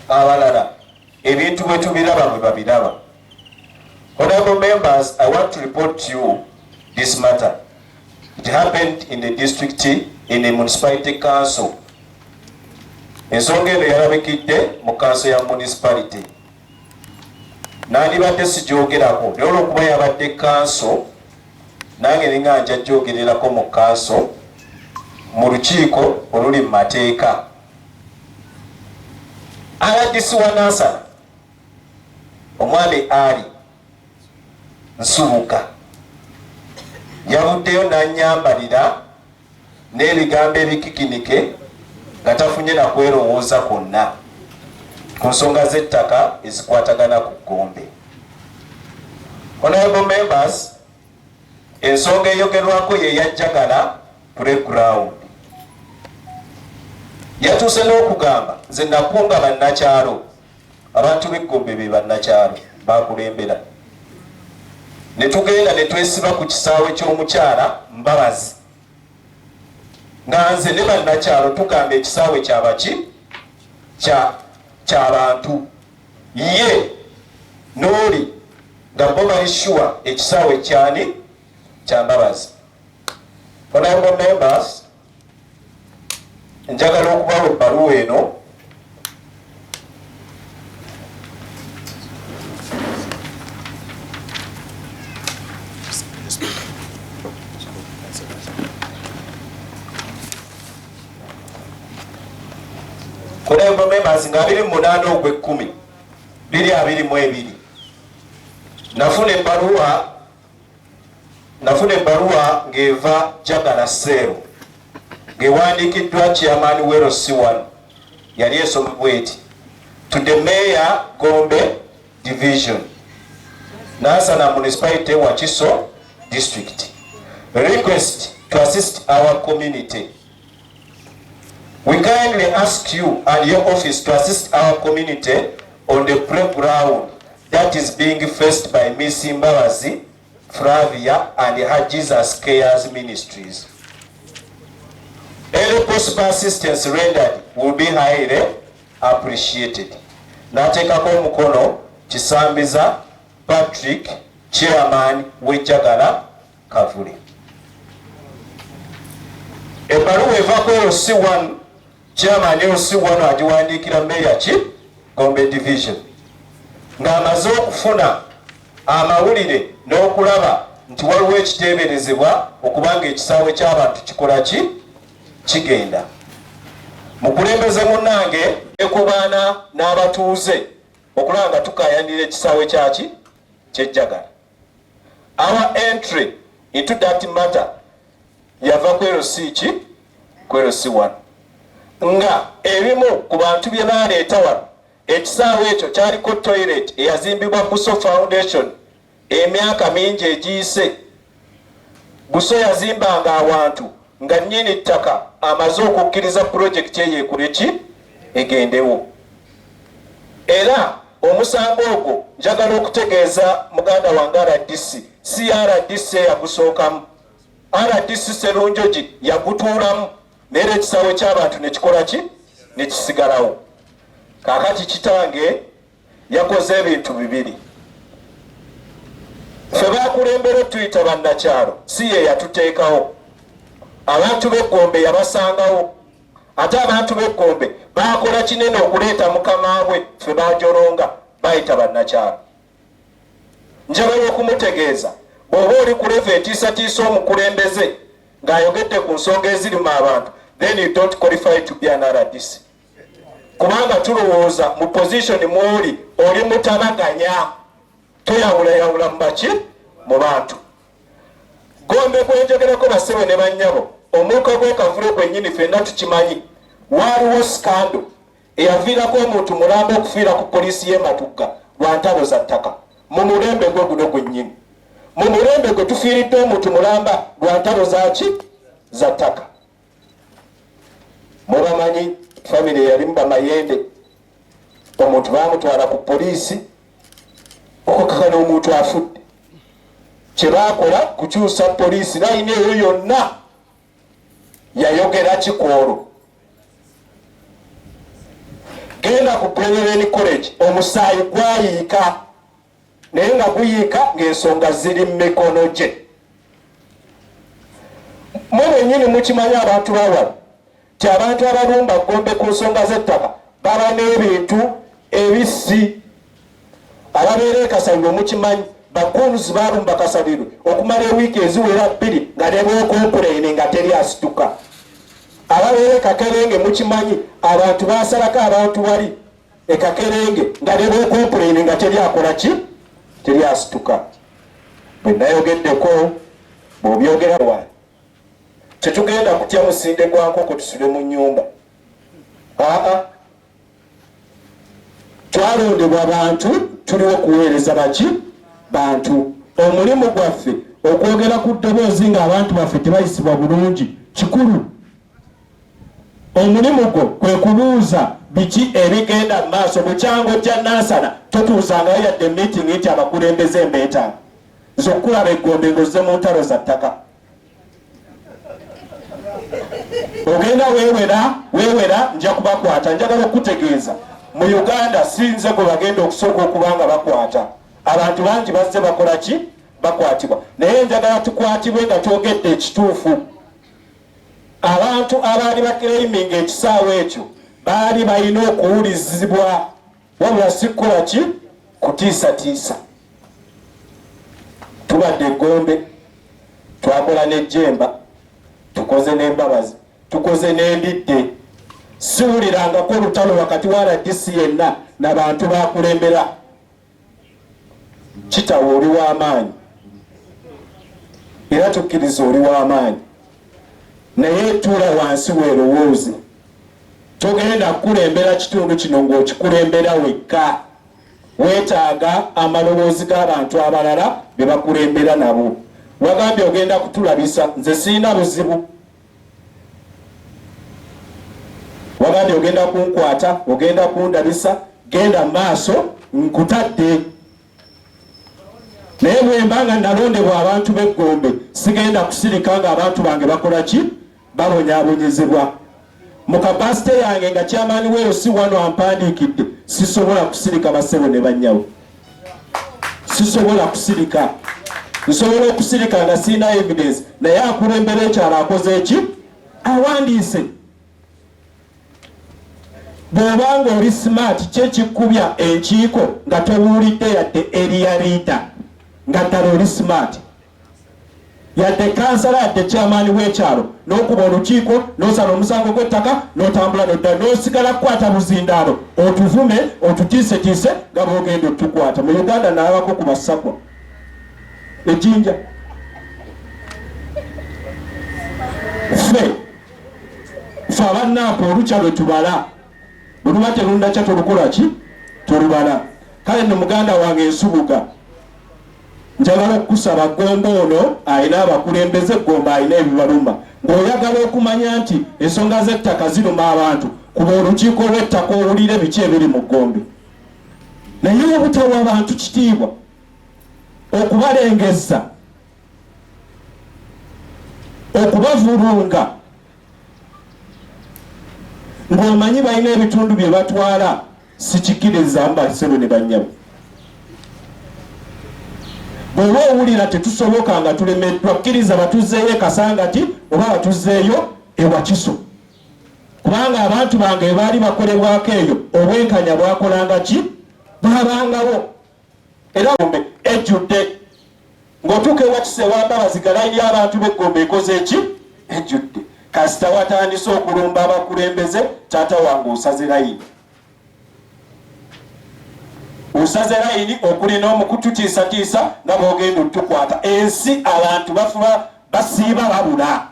abalala ebintu bwe tubiraba bwe babiraba. Honorable members, I want to report to you this matter. It happened in the district, in the municipality council. Ensonga eno yalabikidde mu council ya municipality. Nandibadde sijoogerako naye olw'okuba yabadde council nange ninga nja joogererako mu council mu lukiiko oluli mu mateeka. RDC wa Nansana omwami Ali Nsubuga yavuddeyo n'anyambalira n'ebigambo ebikikinike nga tafunye na kwerowooza kwonna ku nsonga z'ettaka ezikwatagana ku Gombe. Honorable members, ensonga eyogerwako ye yajjagala playground. Yatuuse n'okugamba nze nakunga bannakyalo, abantu b'e Gombe be bannakyalo bakulembera, ne tugenda ne twesiba ku kisaawe ky'omukyala Mbabazi nga nze ne bannakyalo tugamba ekisaawe kyabaki ky'abantu, ye n'oli nga bo baishuwa ekisaawe kyani kya Mbabazi. Honorable members, njagala okubawa ebbaluwa eno Honorable members, nga 28 ogw'ekkumi 2022 nafuna ebbaluwa ng'eva Jagala Seero ng'ewandiikiddwa chairman w'Ero C1 yali esomebwa eti to the Meeya Gombe Division, Nansana Municipality, Wakiso District, request to assist our community. We kindly ask you and your office to assist our community on the playground that is being faced by Miss Mbabazi, Flavia and her Jesus Cares Ministries. Any possible assistance rendered will be highly appreciated. Nateekako omukono Kisambiza Patrick, chairman w'Ejjagala Kavule. Ebbaluwa eva ku LC1, chairman LC1 agiwandiikira Meeya ki Gombe Division ng'amaze okufuna amawulire n'okulaba nti waliwo ekiteeberezebwa okubanga ekisaawe ky'abantu kikola ki kigenda. Mukulembeze munnange ekubaana n'abatuuze okulaba nga tukayanira ekisaawe kyaki ky'Ejjagala. Our entry into that matter yava ku LC ki ku LC1 nga ebimu ku bantu bye baleeta wano ekisaawe ekyo kyaliko toilet eyazimbibwa Buso Foundation emyaka mingi egiyise. Buso yazimbanga awantu nga nnyini ttaka amaze okukkiriza pulojekiti eyo ekule ki egendewo. Era omusango ogwo njagala okutegeeza muganda wange RDC, si RDC yagusookamu, RDC Serunjogi yagutuulamu naye ekisaawe ky'abantu ne kikola ki ne kisigalawo. Kaakati kitange yakoze ebintu bibiri. Ffe baakulembera tuyita bannakyalo, si ye yatuteekawo. Abantu b'e Gombe yabasangawo, ate abantu b'e Gombe baakola kinene okuleeta mukama we ffe baajolonga bayita bannakyalo. Njagala okumutegeeza bw'oba oli ku level etiisatiisa omukulembeze ng'ayogedde ku nsonga ezirimu abantu, then you don't qualify to be an RDC. Kubanga tulowooza mu position mwoli oli mutabaganya, toyawulayawula mu baki mu bantu. Gombe gwenjogerako bassebe ne bannyabo, omwuka gw'ekavule gwennyini ffenna tukimanyi. Waaliwo skando eyaviirako omuntu mulamba okufiira ku poliisi y'e Matugga lwa ntalo za ttaka mu mulembe gwe guno gwennyini. Mu mulembe gwe tufiiridde omuntu mulamba lwa ntalo zaki za ttaka. Mubamanyi family yalimu bamayende, omuntu baamutwala ku poliisi okukakana omuntu afudde. Kye baakola kukyusa poliisi layini eyo yonna yayogera kikwolo. genda ku Brennan College omusaayi gwayiika naye nga guyiika ng'ensonga ziri mu mikono gye. Mwe bennyini mukimanyi abantu bawala ti abantu abalumba Gombe ku nsonga z'ettaka baba n'ebintu ebisi ababeera e Kasaliro mukimanyi bakunuzi balumba Kasaliro okumala ewiiki eziwera 2 nga ne bookompulayini nga teri asituka. Ababeera e Kakerenge mukimanyi abantu basalako abantu wali e Kakerenge nga ne bookompulayini nga teri akola ki teri asituka. Bwe nayogeddeko bw'obyogera wali tetugenda kutya musinde gwa nkoko tusule mu nnyumba. Twalondebwa bantu tuliwo kuweereza baki bantu. Omulimu gwaffe okwogera ku ddoboozi ng'abantu baffe tebayisibwa bulungi kikulu. Omulimu gwo kwe kubuuza biki ebigenda mu maaso. Mu kyango kya Nansana totuuzangayo yadde meeting nti abakulembeze embeetaano z'okulaba Gombe ng'ozze mu ntalo za ttaka. Ogenda weewera nja kubakwata. Njagala okutegeeza mu Uganda sinze gwe bagenda okusooka okubanga bakwata. Abantu bangi bazze bakola ki bakwatibwa. Naye njagala tukwatibwe nga twogedde ekituufu. Abantu abaali bakiraiminga ekisaawa ekyo baali balina okuwulizibwa wabula sikukola ki kutiisatiisa. Tubadde Gombe twakola n'ejjemba tukoze n'embabazi tukoze n'endidde. Siwulirangako olutalo wakati wa RDC yenna n'abantu bakulembera. Kitawa oli w'amaanyi era tukkiriza oli w'amaanyi naye tuula wansi weerowooze. Togenda kukulembera kitundu kino ng'okikulembera wekka. Weetaaga amaloboozi g'abantu abalala be bakulembera nabo. Wagambye ogenda kutulabisa, nze sirina buzibu. Wagambye ogenda kunkwata, ogenda kundabisa, genda maaso nkutadde. Naye bwe mbanga nalondebwa abantu b'e Gombe sigenda kusirika nga abantu bange bakola ki babonyaabonyezebwa. Mu kapasite yange nga kyamaani weeyo si wano ampandiikidde sisobola kusirika basebo ne bannyawo. Sisobola kusirika. Nsobola okusirika nga sirina evidence naye akulembera ekyalo akoze eki awandiise. Bw'obanga oli smart kyekikubya enkiiko nga tobuulidde yadde eriya liita nga ddala oli smart. Yadde kansala yadde kyamaani w'ekyalo n'okuba olukiiko n'osala omusango gw'ettaka n'otambula n'odda n'osigala kukwata buzindaalo otuvume otutiisetiise nga bw'ogenda otukwata. Mu Uganda nalabako ku basakwa ejinja ffe abannanka olukya lwe tubala bwe luba terundakya tolukola ki tolubala. Kale nno muganda wange Ensubuga njagala okusaba Gombe ono ayina abakulembeze Gombe ayina ebibaluma ng'oyagala okumanya nti ensonga z'ettaka ziruma abantu kuba olukiiko lw'ettaka owulire biki ebiri mu Gombe. Naye obutawa abantu kitiibwa okubalengeza okubavulunga ng'omanyi balina ebitundu bye batwala sikikiriza mbasebo ne bannyabo. Bw'oba owulira tetusoboka nga tulemeddwa kkiriza batuzzeeyo Kasangati oba batuzzeeyo ewakiso kubanga abantu bange baali bakolebwako eyo obwenkanya bwakolanga ki baabangawo. Era Gombe ejjudde ng'otuuka ewakiso ewambabazi galayini y'abantu b'e Gombe ekoze eki ejjudde. Kasita watandise okulumba abakulembeze taata wange osaze layini. Osaze layini okulina omukututiisatiisa nga bw'ogenda otukwata. Ensi abantu bafuba basiiba babula.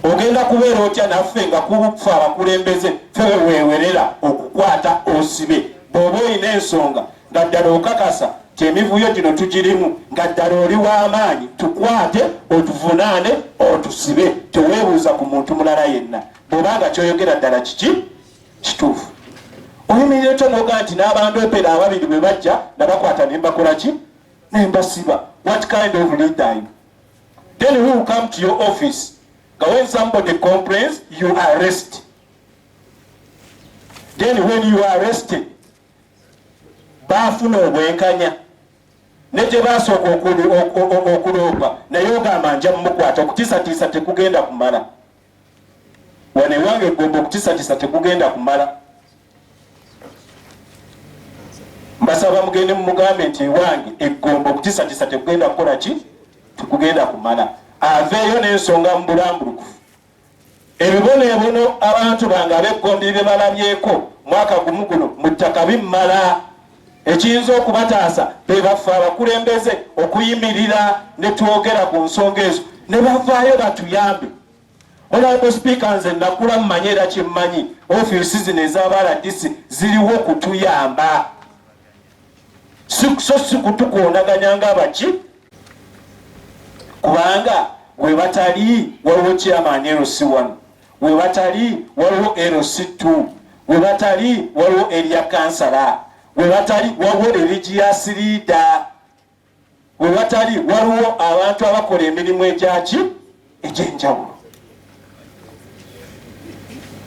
Ogenda kubeera otya naffe nga kufe abakulembeze ffe weewerera okukwata osibe. Bw'oba olina ensonga nga ddala okakasa ti emivuyo gino tugirimu nga ddala oli w'amaanyi tukwate otuvunaane otusibe. Teweebuuza ku muntu mulala yenna bw'obanga kyoyogera ddala kiki kituufu. Oyimirira etyo n'ogaa nti n'abandopera ababiri bwe bajja nabakwata ne mbakola ki ne mbasiba. What kind of leader? Then who will come to your office? When somebody complains, you arrest. then when you are arrested baafuna obwenkanya ne gye basooka okuloopa naye ogamba nja mumukwata okutiisatiisa tekugenda kumala wane wange Gombe okutiisatiisa tekugenda kumala mbasaba mugende mumugambe nti ewange eGombe okutiisatiisa tekugenda kukola ki tekugenda kumala aveeyo n'ensonga mu bulambulukufu ebiboneebono abantu bange ab'eGombe bye balabyeko mwaka gumu guno mu ttaka bimmala ekiyinza okubataasa be baffe abakulembeze okuyimirira ne twogera ku nsonga ezo ne bavaayo batuyambe. Honorable Speaker, nze nakula mmanyi era kimmanyi ofiisi zino ez'abaladisi ziriwo kutuyamba so si kutukoonaganya ng'abaki kubanga we batali waliwo chairman LC1 we batali waliwo LC2 we batali waliwo area councillor we batali waliwo religious leader we batali waliwo abantu abakola emirimu egyaki egy'enjawulo.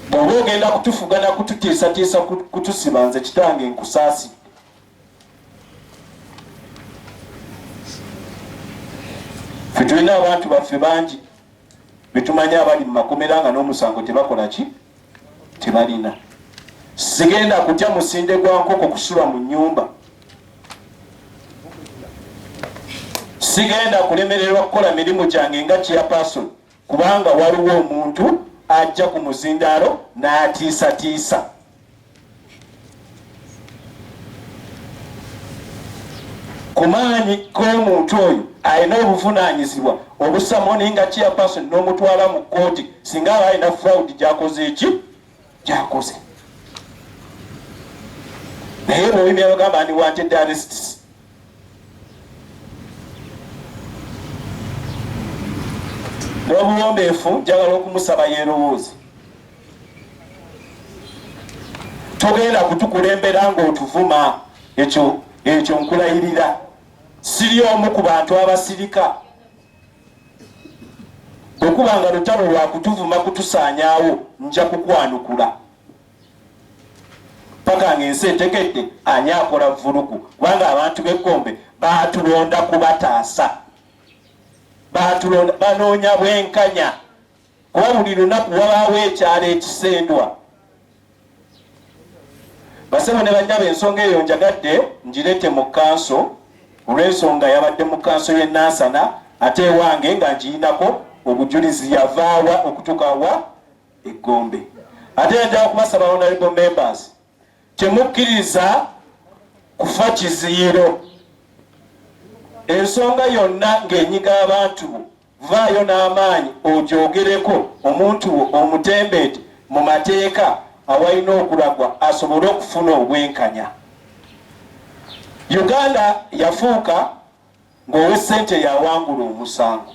Bw'oba ogenda kutufugana kututiisatiisa kutusiba nze kitange nkusaasi. Ffe tulina abantu baffe bangi betumanya abali mu makomera nga n'omusango tebakola ki tebalina. Sigenda kutya musinde gwa nkoko kusula mu nnyumba. Sigenda kulemererwa kukola mirimu gyange nga chairperson kubanga waliwo omuntu ajja ku muzindaalo n'atiisatiisa. Kumaanyi k'omuntu oyo alina obuvunaanyizibwa obusamoni nga chairperson n'omutwala mu kkooti singa aba alina fraud gy'akoze eki gy'akoze. Naye bw'oyimye bagamba ndi wanted arrests. N'obuwombeefu njagala okumusaba yeerowooze. Togenda kutukulembera ng'otuvuma ekyo nkulayirira. Siri omu ku bantu abasirika. Bwekuba nga lutalo lwa kutuvuma kutusaanyaawo nja kukwanukula. Paka ng'ensi etekedde ani akola vvulugu kubanga abantu b'eGombe baatulonda kubataasa. Baatulonda banoonya bwenkanya kuba buli lunaku wabaawo ekyalo ekisendwa. Basebo ne bannyaba ensonga eyo njagadde ngirete mu kanso olw'ensonga yabadde mu kanso y'e Nansana ate ewange nga ngirinako obujulizi yavaawa okutuuka wa eGombe. Ate njagala kubasaba honorable members temukkiriza kufa kiziiro. Ensonga yonna ng'enyiga abantu vaayo n'amaanyi ogyogereko omuntu omutembeete mu mateeka awalina okulagwa asobole okufuna obwenkanya. Uganda yafuuka ng'ow'essente yawangula omusango.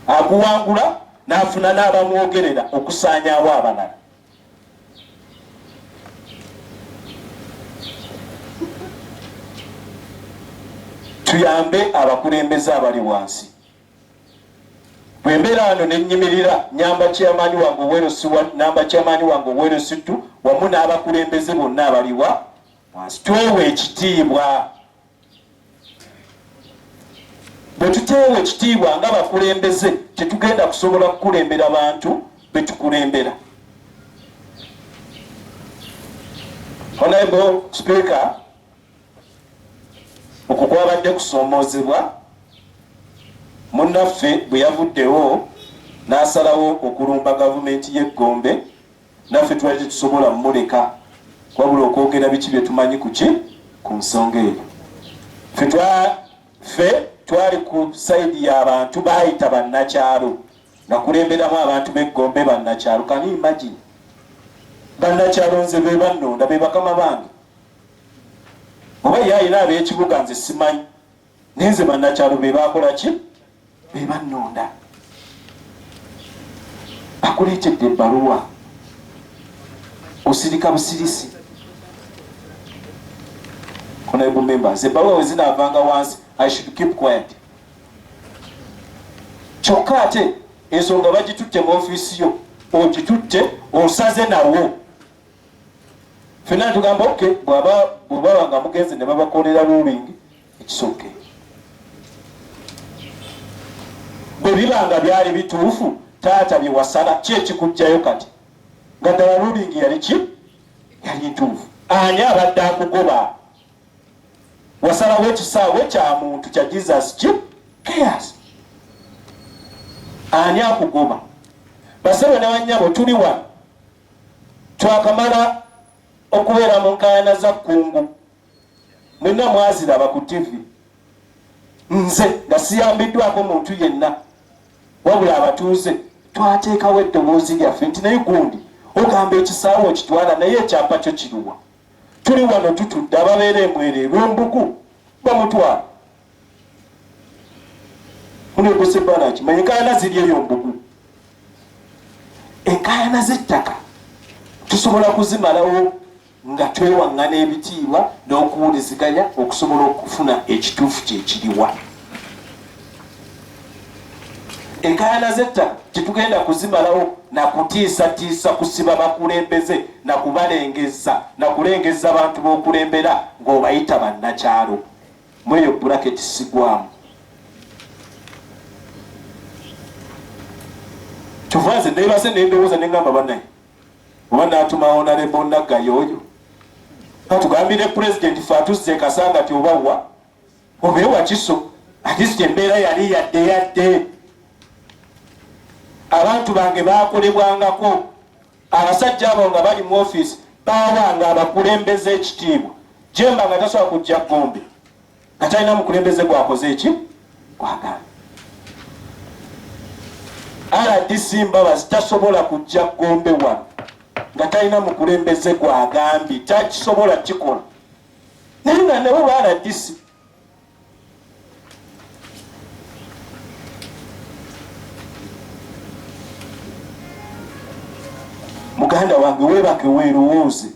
Aguwangula n'afuna n'abamwogerera okusaanyaawo abalala. Tuyambe abakulembeze abali wansi. Bwe mbeera wano ne nnyimirira nyamba chairman wange ow'LC1 namba chairman wange ow'LC2 wamu n'abakulembeze bonna abaliwa wansi. Twewe ekitiibwa. Bwe tuteewa ekitiibwa ng'abakulembeze tetugenda kusobola kukulembera bantu be tukulembera. Honorable Speaker, okwo kwabadde kusoomoozebwa munnaffe bwe yavuddewo n'asalawo okulumba gavumenti y'e Gombe naffe twali tetusobola mmuleka wabula okwogera biki bye tumanyi ku nsonga eyo. Ffe twali ku sayidi y'abantu baayita bannakyalo nga kulemberamu abantu b'e Gombe bannakyalo. Can you imagine? Bannakyalo nze be bannonda be bakama bange. Oba ye ayina ab'ekibuga nze simanyi naye nze bannakyalo be baakola ki be bannonda. Bakuleetedde ebbaluwa osirika busirisi. Honorable members, ebbaluwa we zinaavanga wansi I should keep quiet. Kyokka ate ensonga bagitutte mu ofiisi yo ogitutte osaze nawo ffenna tugamba oke bw'obaba nga mugenzi ne babakolera luubingi ekisoke bwe bibanga byali bituufu taata bye wasala ki ekikujjayo kati nga ddala luubingi yali ki yali ntuufu ani abadde akugoba wasalawo ekisaawe kya muntu kya Jesus ki chaos ani akugoba basebe ne bannyabo tuli wano twakamala okubeera mu nkaayana za kkungu mwenna mwaziraba ku TV nze nga siyambiddwako muntu yenna wabula abatuuze twateekawo eddoboozi lyaffe nti naye gundi ogamba ekisaawe okitwala naye ekyapa kyo kiruwa tuli wano tutudde ababeera emwereerwe embugu bamutwala munegose banaki manye enkaayana ziri eyo mbugu enkaayana z'ettaka tusobola kuzimalawo nga twewaŋŋana ebitiibwa n'okuwuliziganya okusobola okufuna ekituufu kyekiriwa enkaayana z'ettaka tetugenda kuzimalawo nakutiisatiisa kusiba bakulembeze nakulengeza abantu b'okulembera ng'obayita bannakyalo mweyo buraketi sigwamu tuvanze neebase nendowooza neŋŋamba bannaye oba naatumawo nalebo naggayoyo atugambire pulezidenti fe atuzze kasanga ti obawa obeewa kiso atisiti embeera yali yadde abantu bange bakolebwangako abasajja abo nga bali mu ofiisi baawanga abakulembeze ekitiibwa jemba nga tasobola kujja Gombe nga talina mukulembeze gwakoze eki gwagambye RDC Mbabazi tasobola kujja Gombe wano nga talina mukulembeze gwagambye takisobola kikola naye nga nabo ba RDC muganda wange weebake weerowooze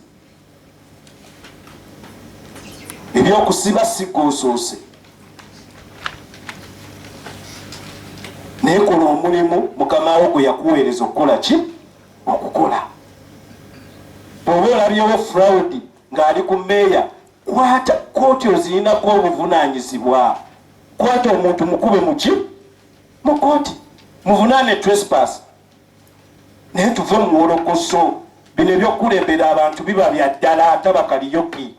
ebyokusiba sigoosoose naye kola omulimu mukamawo gwe yakuweereza okukola ki okukola bw'oba olabyewo fraudi ng'ali ku Meeya kwata kooti ozirinako obuvunaanyizibwa kwata omuntu mukube muki mu kooti muvunaane trespass naye tuve mu wolokoso bino ebyokulembera abantu biba bya ddala ataba kaliyoki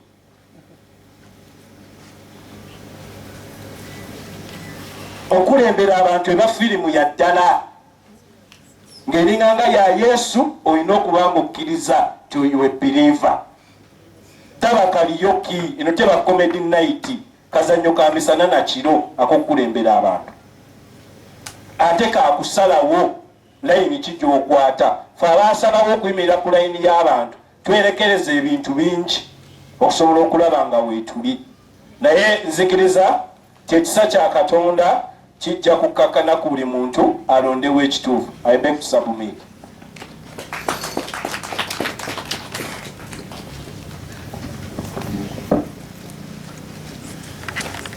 okulembera abantu eba firimu ya ddala ng'eringanga ya Yesu olina okuba nga okkiriza to you a believer taba kaliyoki eno teba comedy night kazannyo ka misana na kiro akokulembera abantu ate kakusalawo layini kijookwata fe abasalawo okuyimirira ku layini y'abantu twerekereza ebintu bingi okusobola okulaba nga weetuli naye nzikiriza kyekisa kya Katonda kijja kukkakana ku buli muntu alondewo ekituufu. I beg to submit.